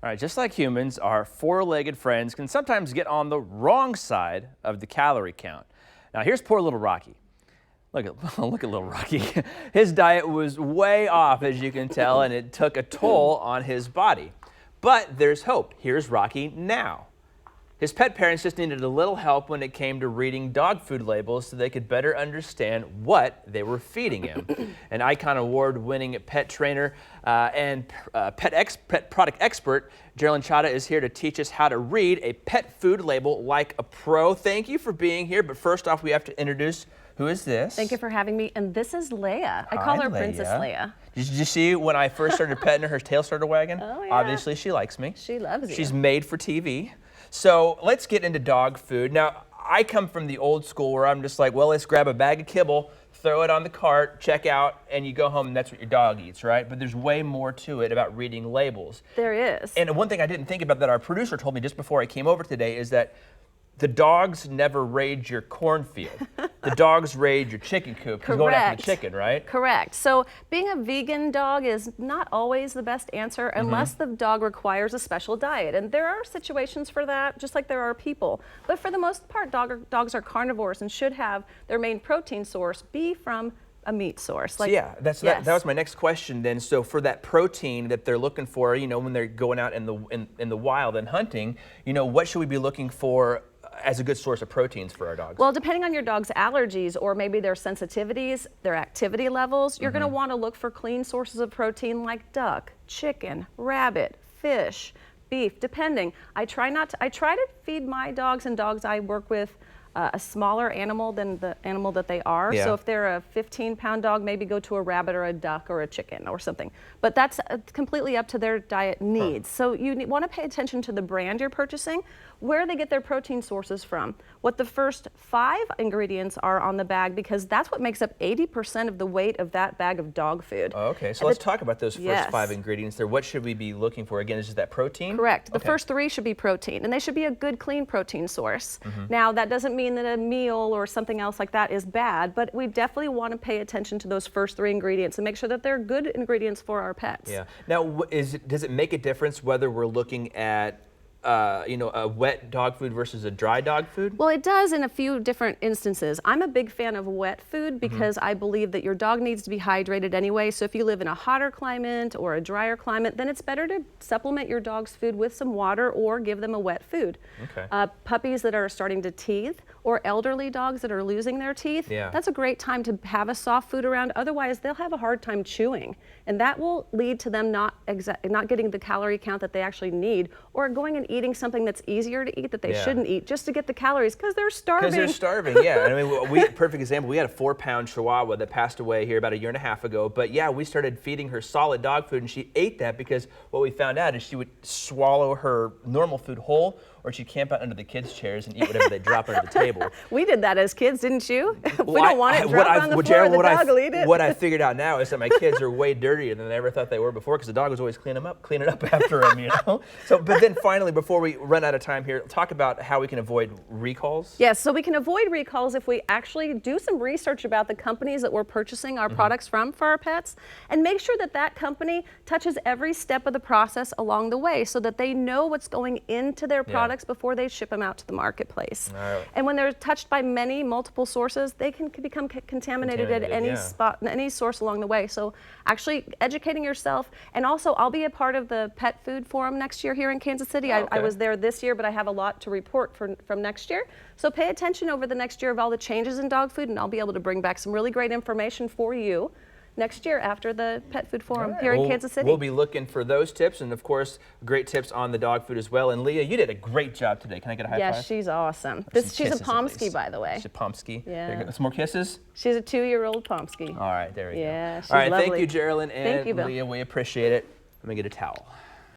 All right, just like humans, our four-legged friends can sometimes get on the wrong side of the calorie count. Now, here's poor little Rocky. Look at little Rocky. His diet was way off, as you can tell, and it took a toll on his body. But there's hope. Here's Rocky now. His pet parents just needed a little help when it came to reading dog food labels so they could better understand what they were feeding him. An Icon Award-winning pet trainer and pet product expert, Geralynn Cada is here to teach us how to read a pet food label like a pro. Thank you for being here, but first off, we have to introduce, who is this? Thank you for having me, and this is Leia. I call her Princess Leia. Did you see when I first started petting her, her tail started wagging? Oh, yeah. Obviously, she likes me. She loves you. She's made for TV. So let's get into dog food. Now, I come from the old school where I'm just like, well, let's grab a bag of kibble, throw it on the cart, check out, and you go home and that's what your dog eats, right? But there's way more to it about reading labels. There is. And one thing I didn't think about that our producer told me just before I came over today is that the dogs never raid your cornfield. The dogs raid your chicken coop. Correct. Going after the chicken, right? Correct. So being a vegan dog is not always the best answer unless the dog requires a special diet. And there are situations for that, just like there are people. But for the most part, dogs are carnivores and should have their main protein source be from a meat source. Like, so yeah, that was my next question then. So for that protein that they're looking for, you know, when they're going out in the wild and hunting, you know, what should we be looking for as a good source of proteins for our dogs? Well, depending on your dog's allergies or maybe their sensitivities, their activity levels, you're going to want to look for clean sources of protein like duck, chicken, rabbit, fish, beef, depending. I try to feed my dogs and dogs I work with a smaller animal than the animal that they are. Yeah. So if they're a 15-pound dog, maybe go to a rabbit or a duck or a chicken or something. But that's completely up to their diet needs. So you want to pay attention to the brand you're purchasing, where they get their protein sources from, what the first 5 ingredients are on the bag, because that's what makes up 80% of the weight of that bag of dog food. Oh, okay, so let's talk about those first 5 ingredients there. What should we be looking for? Again, is it that protein? Correct. The first 3 should be protein, and they should be a good, clean protein source. Now, that doesn't mean that a meal or something else like that is bad, but we definitely want to pay attention to those first 3 ingredients and make sure that they're good ingredients for our pets. Yeah. Now, does it make a difference whether we're looking at you know, a wet dog food versus a dry dog food? Well, it does in a few different instances. I'm a big fan of wet food because I believe that your dog needs to be hydrated anyway. So if you live in a hotter climate or a drier climate, then it's better to supplement your dog's food with some water or give them a wet food. Okay. Puppies that are starting to teeth or elderly dogs that are losing their teeth, that's a great time to have a soft food around. Otherwise, they'll have a hard time chewing. And that will lead to them not getting the calorie count that they actually need, or going and eating something that's easier to eat that they shouldn't eat just to get the calories because they're starving. Because they're starving, yeah. I mean, perfect example, we had a 4-pound Chihuahua that passed away here about 1.5 years ago, but yeah, we started feeding her solid dog food and she ate that because what we found out is she would swallow her normal food whole, or she'd camp out under the kids' chairs and eat whatever they drop under the table. We did that as kids, didn't you? We don't want it dropped on the floor, the dog will eat it. What I figured out now is that my kids are way dirtier than I ever thought they were before because the dog was always cleaning up after them, you know? So, but then finally, before we run out of time here, talk about how we can avoid recalls. Yes, so we can avoid recalls if we actually do some research about the companies that we're purchasing our products from for our pets, and make sure that that company touches every step of the process along the way so that they know what's going into their products before they ship them out to the marketplace. Right. And when they're touched by multiple sources, they can become contaminated at any spot, any source along the way. So actually educating yourself, and also I'll be a part of the pet food forum next year here in Kansas City. I was there this year, but I have a lot to report from next year. So pay attention over the next year of all the changes in dog food, and I'll be able to bring back some really great information for you next year after the Pet Food Forum here in Kansas City. We'll be looking for those tips, and of course, great tips on the dog food as well. And Leah, you did a great job today. Can I get a high five? Yes, she's awesome. She's a Pomsky, by the way. She's a Pomsky. Yeah. Some more kisses? She's a 2-year-old Pomsky. All right, there we go. Yeah, she's all right, lovely. Thank you, Geralynn and Thank you, Bill. Leah. We appreciate it. Let me get a towel.